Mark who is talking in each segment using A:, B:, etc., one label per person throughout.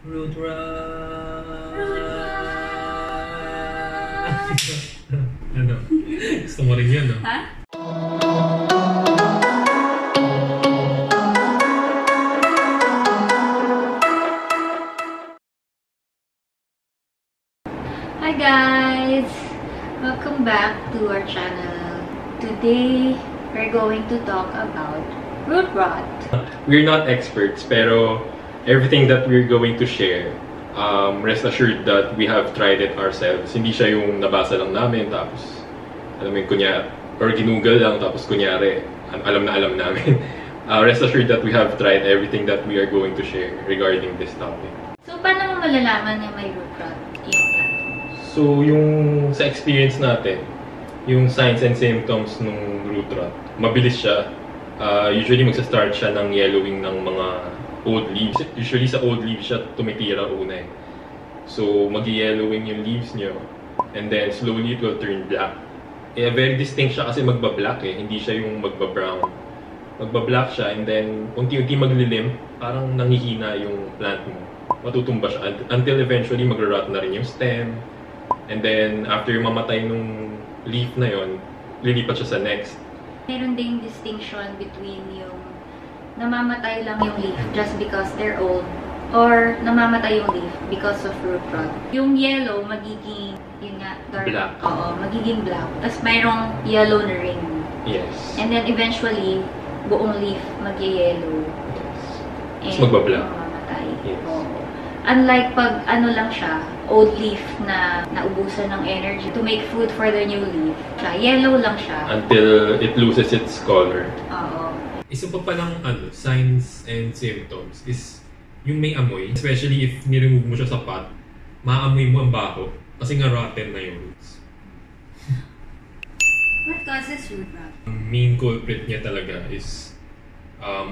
A: Root run! Ano? Gusto mo rin yun, no?
B: Ha? Hi guys! Welcome back to our channel. Today, we're going to talk about root rot.
A: We're not experts, pero everything that we're going to share, rest assured that we have tried it ourselves. Hindi siya yung nabasa lang namin, tapos alam mo yung kunyari, or ginugol lang, tapos kunyari, alam namin. Rest assured that we have tried everything that we are going to share regarding this topic.
B: So, paano mo malalaman na may root rot yung plant?
A: So, yung sa experience natin, yung signs and symptoms ng root rot, mabilis siya. Usually, magsa-start siya ng yellowing ng mga old leaves. Usually, sa old leaves siya tumitira una eh. So, mag-yellowing yung leaves nyo, and then slowly it will turn black. Very distinct siya kasi magba-black eh, hindi siya yung magba-brown. Magba-black siya, and then unti-unti maglilim, parang nanghihina yung plant mo. Matutumba siya until eventually mag-rot na rin yung stem. And then, after mamatay nung leaf na yon, lilipat siya sa next.
B: Meron ding distinction between yung namamatay lang yung leaf just because they're old, or namamatay yung leaf because of root rot. Yung yellow, magiging, yun nga, dark.
A: Black.
B: Oo, magiging black. Tapos mayroong yellow na ring.
A: Yes.
B: And then eventually, buong leaf mag-yellow.
A: Yes.
B: And
A: Tapos magba-black.
B: mamamatay.
A: Yes.
B: Oo. Unlike pag ano lang siya, old leaf na naubusan ng energy to make food for the new leaf. Yellow lang siya.
A: Until it loses its color.
B: Oo.
A: Isa pa palang signs and symptoms is yung may amoy. Especially if niremove mo siya sa pot, maamoy mo ang baho kasi nga rotten na yung roots.
B: What causes root rot?
A: Ang main culprit niya talaga is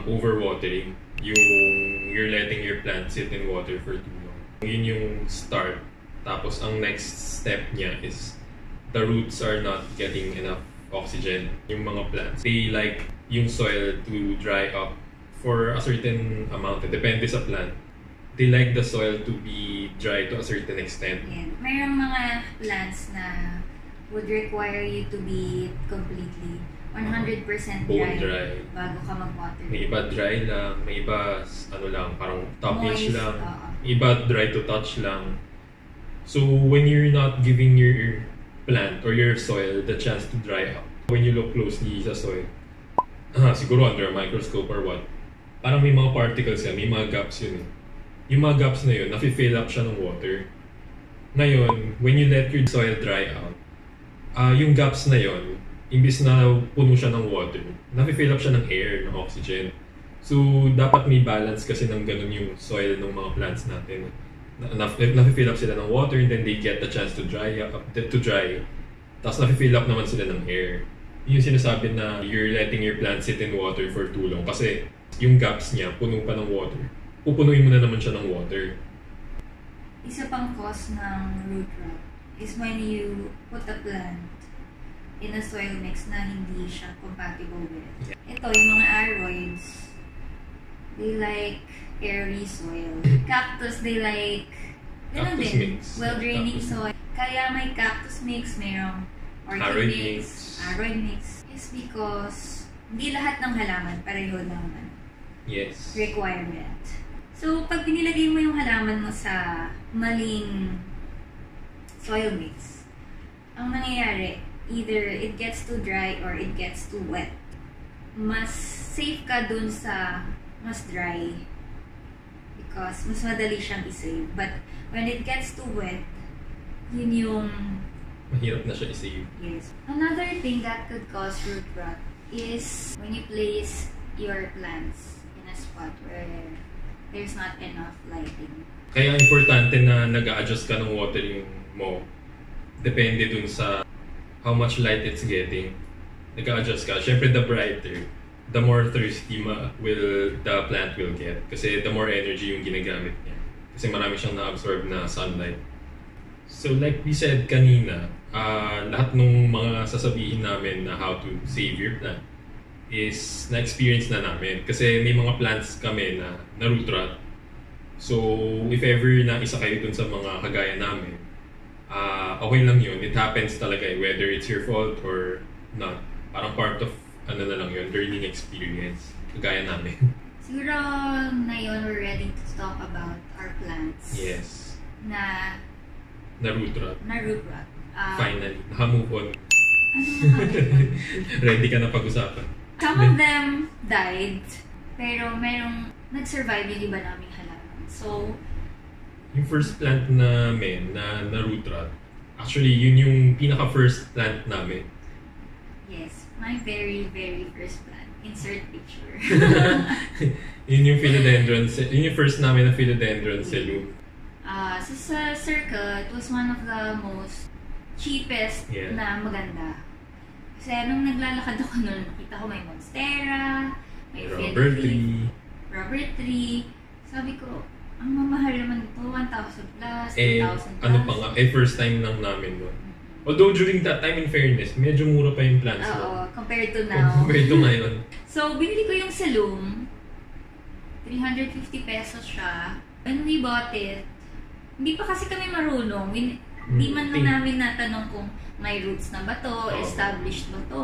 A: overwatering. Yung you're letting your plant sit in water for too long. Yun yung start. Tapos ang next step niya is the roots are not getting enough oxygen. Yung mga plants, they like yung soil to dry up for a certain amount. Depende sa plant. They like the soil to be dry to a certain extent.
B: Yan. Mayroong mga plants na would require you to be completely 100%
A: Bone dry.
B: bago ka mag-water.
A: May iba dry lang, may iba ano lang, parang top-ish
B: Moist,
A: lang.
B: oo.
A: May iba dry to touch lang. So when you're not giving your plant or your soil the chance to dry up, when you look closely sa soil, siguro under a microscope or what, parang may mga particles yan, may mga gaps yun eh. Yung mga gaps na yun, nafi-fill up siya ng water. Ngayon, when you let your soil dry out, yung gaps na yun, imbis na puno siya ng water, nafi-fill up siya ng air, ng oxygen. So, dapat may balance kasi ng ganun yung soil ng mga plants natin. Nafi-fill up sila ng water, and then they get the chance to dry. Tapos nafi-fill up naman sila ng air. Yung sinasabi na you're letting your plant sit in water for too long kasi yung gaps niya, puno pa ng water. Pupunuin mo na naman siya ng water.
B: Isa pang cause ng root rot is when you put a plant in a soil mix na hindi siya compatible with. Ito, yung mga aeroids, they like airy soil. Cactus, they like ganun
A: Cactus
B: din,
A: mix.
B: well-draining
A: Cactus.
B: soil. Kaya may cactus mix, mayroong orchid
A: Aroid
B: mix,
A: mix.
B: aroid mix. Is because hindi lahat ng halaman pareho ng
A: Yes.
B: requirement. So, pag pinilagay mo yung halaman mo sa maling soil mix, ang nangyayari, either it gets too dry or it gets too wet. Mas safe ka dun sa mas dry because mas madali siyang i-save. But when it gets too wet, yun yung...
A: Mahirap na siya i-save.
B: Yes. Another thing that could cause root rot is when you place your plants in a spot where there's not enough lighting.
A: Kaya importante na nag-a-adjust ka ng watering mo. Depende dun sa how much light it's getting. Nag-a-adjust ka. Siyempre, the brighter, the more thirsty the plant will get. Kasi the more energy yung ginagamit niya. Kasi marami siyang na-absorb na sunlight. So like we said kanina, lahat ng mga sasabihin namin na how to save your plant is na-experience na namin. Kasi may mga plants kami na root rot. So, if ever na isa kayo dun sa mga kagaya namin, okay lang yun. It happens talaga whether it's your fault or not. Parang part of, na lang yun, learning experience. Kagaya namin.
B: Siguro ngayon we're ready to talk about our plants.
A: Yes.
B: Na
A: root rot. Finally. Naka-move on. Ready ka na pag-usapan.
B: Some of them died, pero merong nag-survive yung iba naming halaman. So,
A: yung first plant namin na root rot, actually, yun yung pinaka-first plant namin.
B: Yes, my very, very first plant. Insert picture.
A: Yun yung philodendron, yun yung first namin na philodendron cellule.
B: So sa circle, it was one of the most cheapest na maganda. Kasi nung naglalakad ako nun, nakita ko may monstera, may
A: rubber
B: tree. Sabi ko, ang mamahal naman ito, 1,000 plus, 2,000 plus.
A: Ano pa nga, first time lang namin nun. Although during that time, in fairness, medyo mura pa yung plants.
B: Oo, compared to now.
A: Compared to ngayon.
B: So, binili ko yung Salum. 350 pesos siya. When we bought it, hindi pa kasi kami marunong. Hindi man lang namin natanong kung may roots na ba to, established ba to,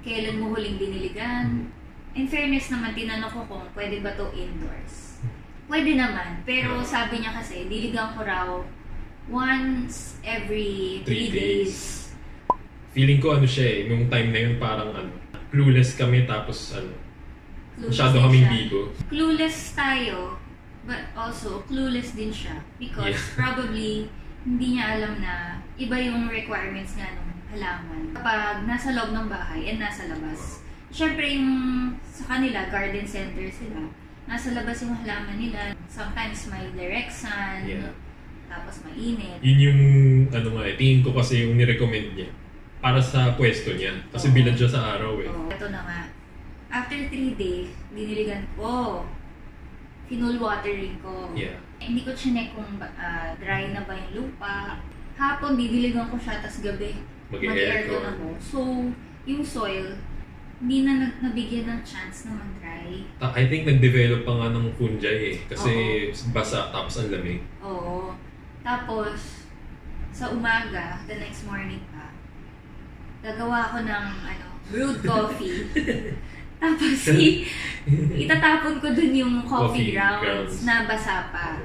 B: kailan mo huling diniligan. In fairness naman, tinanong ko kung pwede ba to indoors. Pwede naman, pero sabi niya kasi, diligan ko raw once every 3 days.
A: Feeling ko siya nung time na yun parang clueless kami tapos masyado kaming bigo.
B: Clueless tayo, but also clueless din siya because probably hindi niya alam na iba yung requirements nga ng halaman. Kapag nasa loob ng bahay and nasa labas. Siyempre yung sa kanila, garden center sila. Nasa labas yung halaman nila. Sometimes may direct sun. Tapos mainit.
A: Yun yung tingin ko kasi yung nirecommend niya. Para sa pwesto niya. Kasi bilad siya sa araw
B: Ito na nga. After 3 days, diniligan ko. Finull watering ko. Hindi ko chinek kung dry na ba yung lupa. Hapon, didiligan ko siya, tas gabi mag-aircon ako. So, yung soil, hindi na nabigyan ng chance na mag-dry.
A: I think nag-develop pa nga ng fungi kasi basa tapos ang lamig.
B: Oo. Tapos, sa umaga, the next morning pa, gagawa ko ng brewed coffee. Tapos, itatapon ko dun yung coffee grounds na basa pa.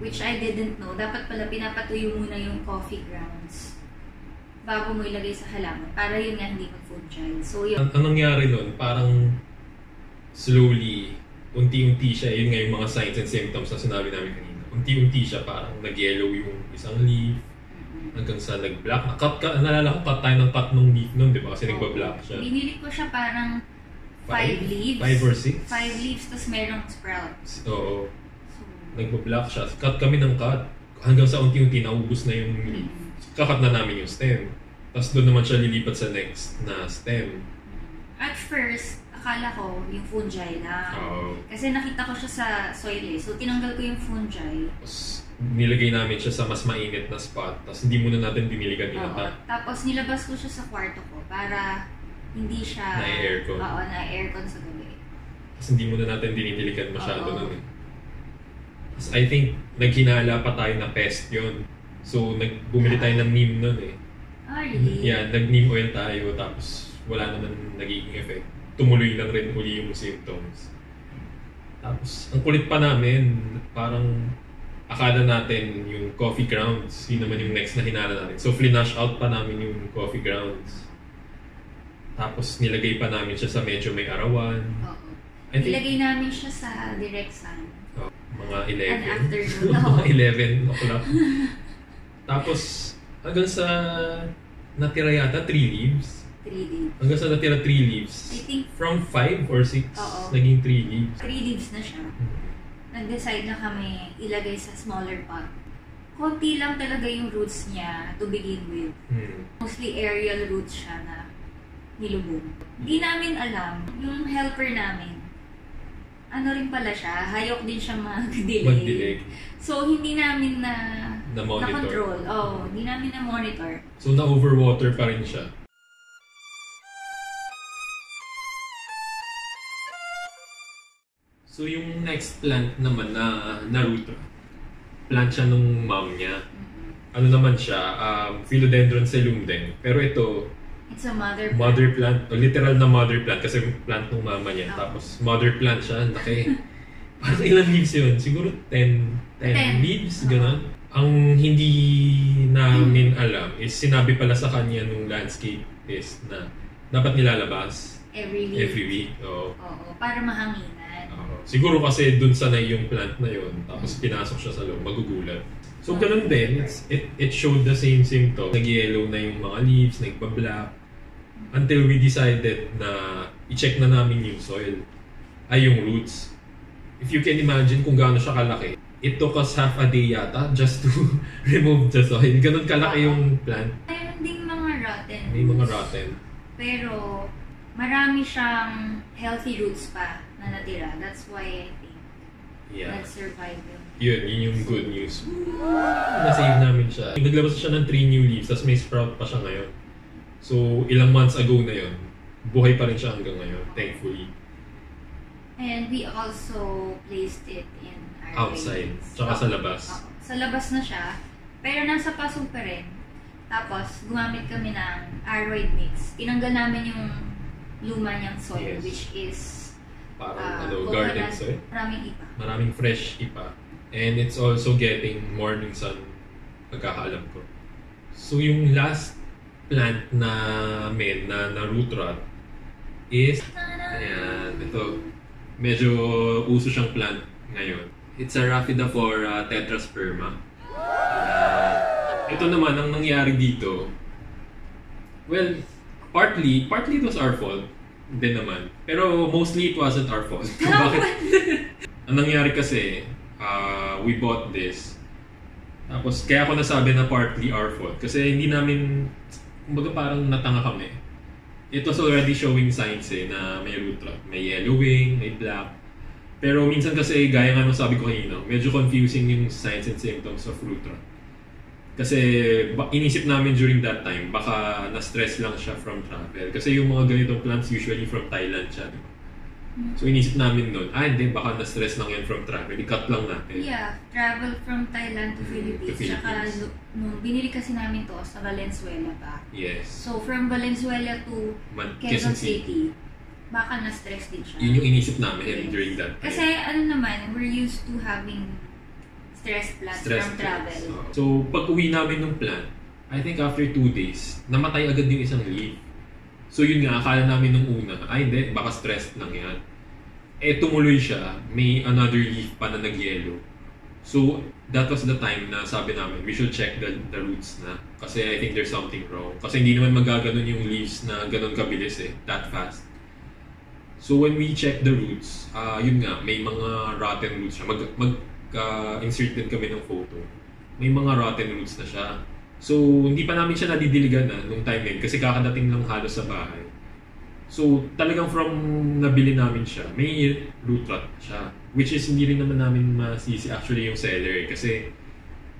B: Which I didn't know. Dapat pala pinapatuyo muna yung coffee grounds bago mo ilagay sa halaman. Para yun nga hindi mag-fungi. So, yun.
A: Ang nangyari nun, parang slowly, unti-unti siya. Yun nga yung mga signs and symptoms na sinabi namin kanina. Unti-unti siya, parang nag-yellow yung isang leaf. Hanggang sa nag-black. Nalala ko, cut tayo ng cut ng leaf nun, di ba? Kasi nagba-black siya.
B: Binili ko siya parang 5 leaves.
A: 5 or 6?
B: 5 leaves, tapos merong sprouts.
A: Oo. Nagpa-black siya. Cut kami ng cut. Hanggang sa unti-unti, naubos na yung leaf. Kakat na namin yung stem. Tapos doon naman siya lilipat sa next na stem.
B: At first, akala ko yung fungi lang. Kasi nakita ko siya sa soil So, tinanggal ko yung fungi.
A: Tapos, nilagay namin siya sa mas mainit na spot. Tapos, hindi muna natin diniligan nila.
B: Tapos, nilabas ko siya sa kwarto ko para hindi siya
A: na-aircon.
B: Na-aircon sa gabi.
A: Tapos, hindi muna natin dinidiligan masyado nun Tapos, I think, naghinala pa tayo na pest yun. So, bumili tayo ng neem nun
B: Really?
A: Nag-neem oil tayo. Tapos, wala naman nagiging effect. Tumuloy lang rin uli yung symptoms. Tapos, ang kulit pa namin, parang akala natin yung coffee grounds, yun naman yung next na hinala natin. So, flinash out pa namin yung coffee grounds. Tapos, nilagay pa namin siya sa medyo may arawan.
B: Nilagay namin siya sa direct sun.
A: Mga 11.
B: An afternoon.
A: Mga 11 o'clock. Tapos, hanggang sa natira yata 3 leaves.
B: 3 leaves.
A: Hanggang sa natira 3 leaves.
B: I think
A: from 5 or 6, naging 3 leaves.
B: 3 leaves na siya. Nag-decide na kami ilagay sa smaller pot. Konti lang talaga yung roots niya to begin with. Mostly aerial roots siya na nilubog. Di namin alam, yung helper namin, rin pala siya, hayok din siya mag-delay. So, hindi namin na-control. Hindi namin na-monitor.
A: So, na-overwater pa rin siya. So yung next plant naman na root rot, plant siya nung mom niya. Ano naman siya, philodendron celum din. Pero ito,
B: it's a mother
A: plant. Literal na mother plant kasi plant ng mama niya. Tapos mother plant siya, laki. Parang ilang leaves yun? Siguro 10 leaves, gano'n. Ang hindi namin alam is sinabi pala sa kanya nung landscapeist na dapat nilalabas every week. Oo,
B: para mahanginan.
A: Siguro kasi dun sanay yung plant na yun, tapos pinasok siya sa loob, magugulat. So ganun din, it showed the same symptom. Nag-yellow na yung mga leaves, nagpa-black. Until we decided na i-check na namin yung soil, ay yung roots. If you can imagine kung gaano siya kalaki, it took us half a day yata just to remove the soil. Ganun kalaki yung plant.
B: Mayroon ding mga rotten.
A: May mga rotten.
B: Pero marami siyang healthy roots pa na natira. That's why I think nag-survive yun.
A: Yun yung good news. Na-save namin siya. Naglabas siya ng 3 new leaves, tapos may sprout pa siya ngayon. So, ilang months ago na yun, buhay pa rin siya hanggang ngayon, thankfully.
B: And we also placed it in our
A: outside, tsaka sa labas.
B: Sa labas na siya, pero nasa paso pa rin. Tapos, gumamit kami ng aerate mix. Tinanggal namin yung luma niyang soil, which is
A: parang garden soil.
B: Maraming ipa.
A: Maraming fresh ipa. And it's also getting morning sun, pagkakaalam ko. So yung last plant namin na root rot is, ayan, ito. Medyo uso siyang plant ngayon. It's a Rhaphidophora tetrasperma. Ito naman, ang nangyari dito, well, partly it was our fault din naman. Pero mostly it wasn't our fault. Bakit? Ang nangyari kasi, we bought this. Tapos, kaya ako nasabi na partly our fault. Kasi hindi namin, kumbaga parang natanga kami. It was already showing signs na may root rot. May yellowing, may black. Pero minsan kasi, gaya nga nung sabi ko kanina, medyo confusing yung signs and symptoms of root rot. Kasi inisip namin during that time, baka na-stress lang siya from travel. Kasi yung mga ganitong plants usually from Thailand siya, diba? So inisip namin nun, hindi, baka na-stress lang yan from travel. I-cut lang natin.
B: Yeah, travel from Thailand to Philippines. Tsaka nung binili kasi namin to sa Valenzuela pa.
A: Yes.
B: So from Valenzuela to Quezon City, baka na-stress din siya.
A: Yun yung inisip namin during that time.
B: Kasi we're used to having stress plants from travel.
A: So, pag uwi namin ng plant, I think after 2 days, namatay agad yung isang leaf. So yun nga, akala namin nung una, hindi, baka stressed lang yan. Tumuloy siya, may another leaf pa na nag-yellow. So, that was the time na sabi namin, we should check the roots na. Kasi I think there's something wrong. Kasi hindi naman magaganon yung leaves na ganon kabilis that fast. So when we check the roots, yun nga, may mga rotten roots siya. Insert din kami ng photo. May mga rotten roots na siya. So, hindi pa namin siya nadidiligan nung time na yun kasi kakadating lang halos sa bahay. So, talagang from nabili namin siya, may root rot siya. Which is hindi rin naman namin masisi actually yung seller kasi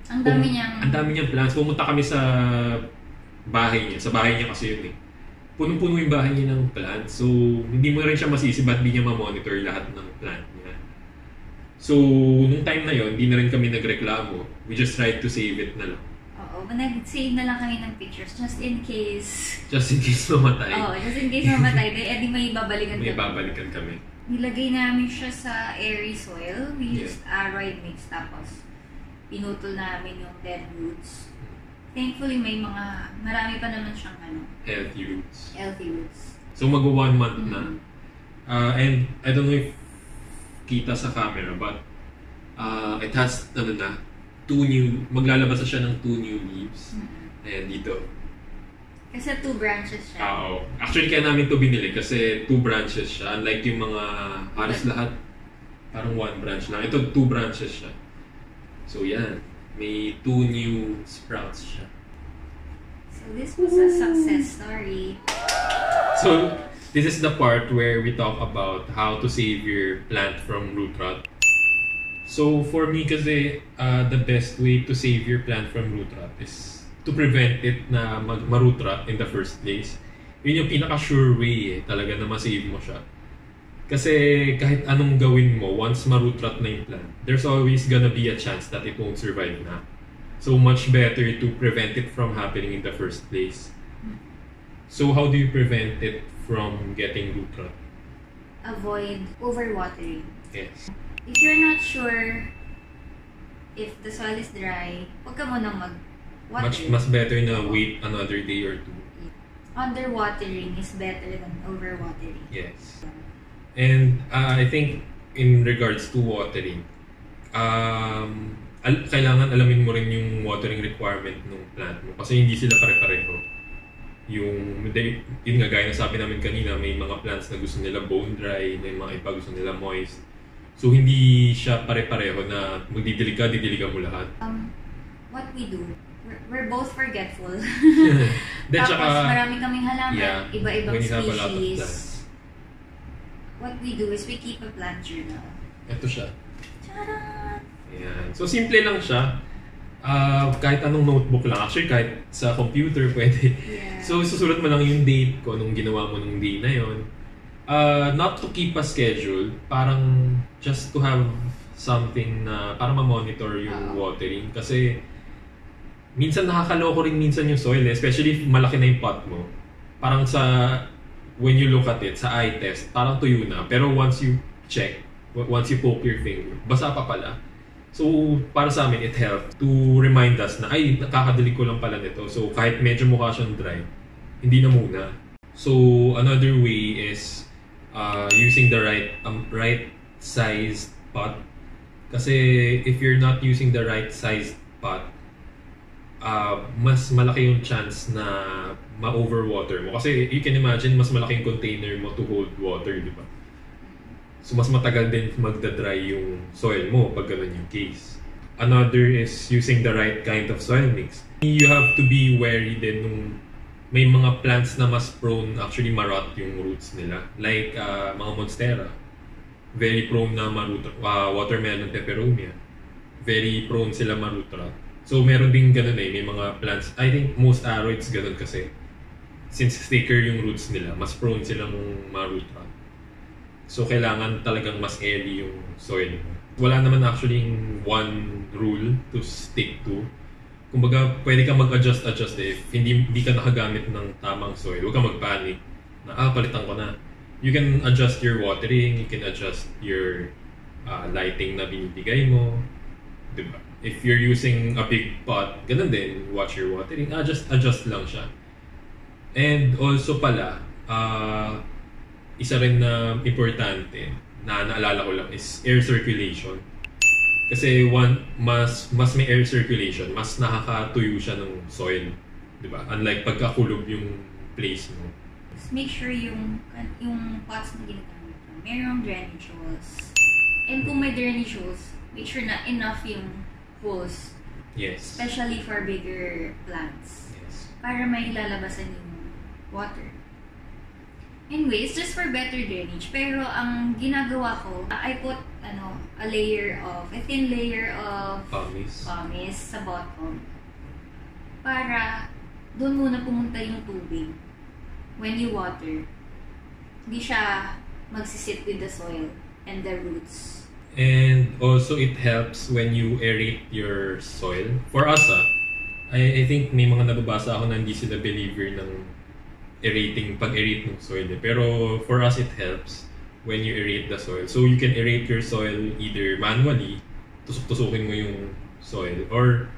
B: ang dami
A: niyang plants. Pumunta kami sa bahay niya. Sa bahay niya kasi yun punong-puno yung bahay niya ng plants. So, hindi mo rin siya masisi ba't di niya ma-monitor lahat ng plant niya. So, nung time na yon, hindi na rin kami nagreklamo. We just tried to save it na lang.
B: Oo, nag-save na lang kami ng pictures just in case.
A: Just in case mamatay.
B: Oo, just in case mamatay. Edi may babalikan kami.
A: May babalikan kami.
B: Nilagay namin siya sa airy soil. We used aroid mix tapos pinutol namin yung dead roots. Thankfully, marami pa naman siyang
A: healthy roots. So, mag-1 month na. And I don't know if kita sa camera, but it has, maglalabas na siya ng 2 new leaves. Ayan, dito.
B: Kasi 2 branches siya.
A: Oo. Actually, kaya namin ito binili kasi 2 branches siya. Unlike yung mga halos lahat, parang 1 branch lang. Ito, 2 branches siya. So, yan. May 2 new sprouts siya.
B: So, this was a success story.
A: So, this is the part where we talk about how to save your plant from root rot. So for me kasi, the best way to save your plant from root rot is to prevent it na ma-root rot in the first place. Yun yung pinaka-sure way talaga na ma-save mo siya. Kasi kahit anong gawin mo, once ma-root rot na yung plant, there's always gonna be a chance that it won't survive na. So much better to prevent it from happening in the first place. So how do you prevent it from getting root rot?
B: Avoid overwatering.
A: Yes.
B: If you're not sure if the soil is dry, huwag ka munang mag-water.
A: Mas better na wait another day or two.
B: Underwatering is better than overwatering.
A: Yes. And I think in regards to watering, kailangan alamin mo rin yung watering requirement ng plant mo kasi hindi sila pare-pareho. Yun nga, gaya na sabi namin kanina, may mga plants na gusto nila bone dry, may mga iba gusto nila moist. So hindi siya pare-pareho na magdidilig ka mo lahat.
B: What we do, we're both forgetful.
A: Tapos
B: marami kaming halaman, iba-ibang
A: species.
B: What we do is we keep a plant journal.
A: Ito siya.
B: Tcharan!
A: Ayan. So simple lang siya. Kahit anong notebook lang. Actually, kahit sa computer pwede.
B: Yeah.
A: So susulat mo lang yung date kung anong ginawa mo nung day na yon. Not to keep a schedule, parang just to have something na para ma-monitor yung watering. Kasi minsan nakakaloko rin minsan yung soil, especially if malaki na yung pot mo. Parang when you look at it, sa eye test, parang tuyo na. Pero once you check, once you poke your finger, basa pa pala. So, para sa amin, it helped to remind us na, ay, nakakadilig ko lang pala nito. So, kahit medyo mukha siyang dry, hindi na muna. So, another way is using the right sized pot. Kasi if you're not using the right sized pot, mas malaki yung chance na ma-overwater mo. Kasi you can imagine, mas malaking container mo to hold water, di ba? So mas matagal din magdadry yung soil mo pag ganun yung case. Another is using the right kind of soil mix. You have to be wary din nung may mga plants na mas prone actually marot yung roots nila. Like mga monstera. Very prone na marot. Watermelon peperomia. Very prone sila marot rot. So meron din ganun may mga plants. I think most aerates ganun kasi. Since thicker yung roots nila, mas prone silang marot rot. So kailangan talagang mas airy yung soil mo. Wala naman actually one rule to stick to. Kumbaga, pwede ka mag-adjust if hindi ka nakagamit ng tamang soil. Huwag ka mag-panic na, palitan ko na. You can adjust your watering, you can adjust your lighting na binibigay mo. Diba? If you're using a big pot, ganun din, watch your watering. Adjust lang siya. And also pala, isa rin na importante na naalala ko lang is air circulation. Kasi mas may air circulation, mas nakakatuyo siya ng soil, 'di ba? Unlike pagkakulob yung place mo.
B: Make sure yung pots na ginagamit mo, mayroong drainage holes. And kung may drainage holes, make sure na enough yung holes.
A: Yes.
B: Especially for bigger plants.
A: Yes. Para
B: may lalabasan yung water. Anyway, it's just for better drainage. Pero ang ginagawa ko, I put a thin layer of pumice sa bottom. Para doon muna pumunta yung tubig. When you water, hindi siya magsisit with the soil and the roots.
A: And also it helps when you aerate your soil. For us, I think may mga nababasa ako na hindi sila believer ng pag-aerate ng soil. Pero for us, it helps when you aerate the soil. So you can aerate your soil either manually, tusok-tusukin mo yung soil, or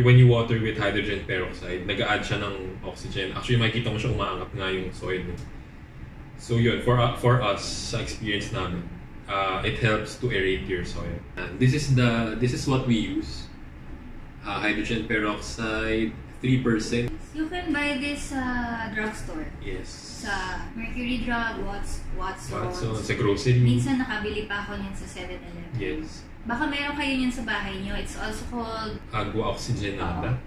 A: when you water with hydrogen peroxide, nag-a-add siya ng oxygen. Actually, makikita mo siya umaangat nga yung soil. So yun, for us, sa experience namin, it helps to aerate your soil. And this is what we use. Hydrogen peroxide, 3%.
B: You can buy this sa drugstore.
A: Yes.
B: Sa Mercury Drug, Watsons.
A: Sa grocery.
B: Minsan nakabili pa ako niyan sa 7-Eleven.
A: Yes.
B: Baka meron kayo niyan sa bahay niyo. It's also called
A: agua oxygenada.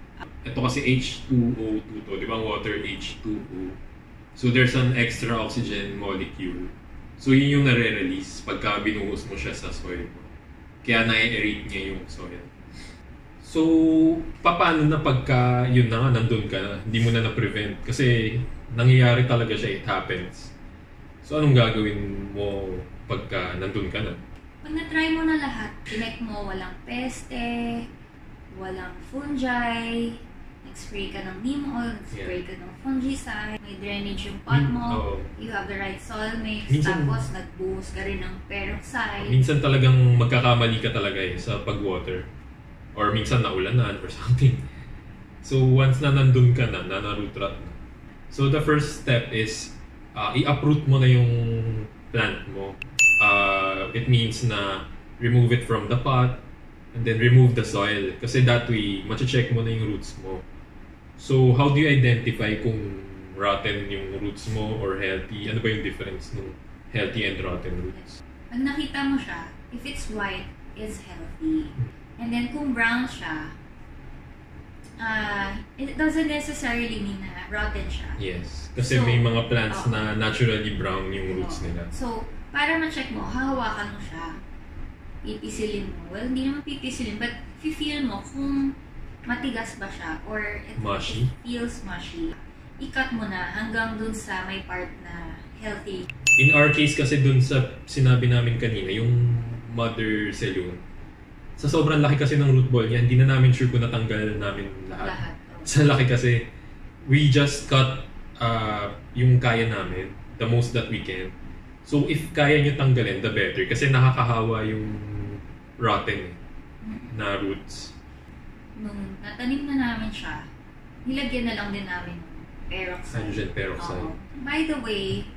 A: Ito kasi H2O2 to, di ba? Water H2O. So there's an extra oxygen molecule. So yun yung nare-release pagka binuhos mo siya sa soil mo. Kaya na-aerate niya yung soil. So, paano na pagka yun na nga, nandun ka na, hindi mo na na-prevent? Kasi nangyayari talaga siya, it happens. So anong gagawin mo pagka nandun ka na?
B: Pag na-try mo na lahat, tinek mo walang peste, walang fungi, nag-spray ka ng neem oil, nag-spray ka ng fungicide, may drainage yung pot mo, you have the right soil mix, tapos nag-boost ka rin ng peroxide.
A: Minsan talagang magkakamali ka talaga sa pag-water. Or minsan naulanan or something. So once na nandun ka na root rot na. So the first step is, i-uproot mo na yung plant mo. It means na remove it from the pot and then remove the soil. Kasi that way, mache-check mo na yung roots mo. So, how do you identify kung rotten yung roots mo or healthy? Ano ba yung difference ng healthy and rotten roots?
B: Pag nakita mo siya, if it's white, it's healthy. And then kung brown siya, it doesn't necessarily mean na rotten siya.
A: Yes. Kasi may mga plants na naturally brown yung roots nila.
B: So, para ma-check mo, hahawakan mo siya, pipisilin mo. Well, hindi naman pipisilin, but feel mo kung matigas ba siya or it feels mushy. I-cut mo na hanggang dun sa may part na healthy.
A: In our case kasi dun sa sinabi namin kanina, yung mother cellule, sa sobrang laki kasi ng root ball niya, hindi na namin sure kung natanggal namin lahat. Sa laki kasi, we just cut yung kaya namin, the most that we can. So if kaya nyo tanggalin, the better. Kasi nakakahawa yung rotten na roots.
B: Nung natanim na namin siya, nilagyan na lang din namin peroxide.
A: Hydrogen peroxide.
B: By the way,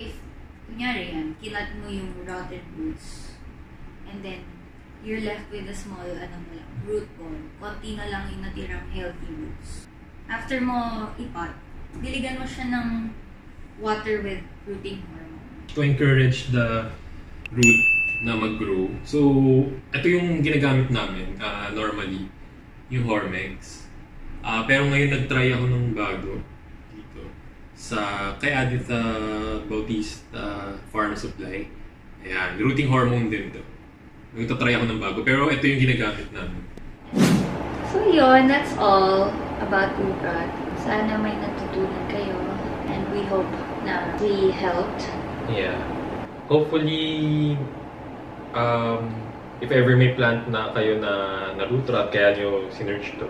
B: if kunyari yan, kilat mo yung rotten roots, and then you're left with a small root ball, konti na lang yung natirang healthy roots. After mo ipot, diligan mo siya ng water with rooting hormone.
A: To encourage the root na mag-grow. So, ito yung ginagamit namin normally, yung Hormex. Pero ngayon nag-try ako ng bago dito sa kay Aditha Bautista Farm Supply. Ayan, rooting hormone din to. Nagtatry ako ng bago, pero ito yung ginagamit namin.
B: So yun, that's all about root rot. Sana may natutunan kayo and we hope na we helped.
A: Yeah. Hopefully, if ever may plant na kayo na root rot, kaya nyo sinerch to.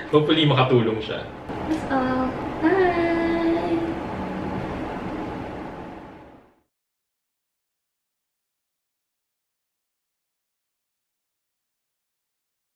A: Hopefully makatulong siya.
B: That's all.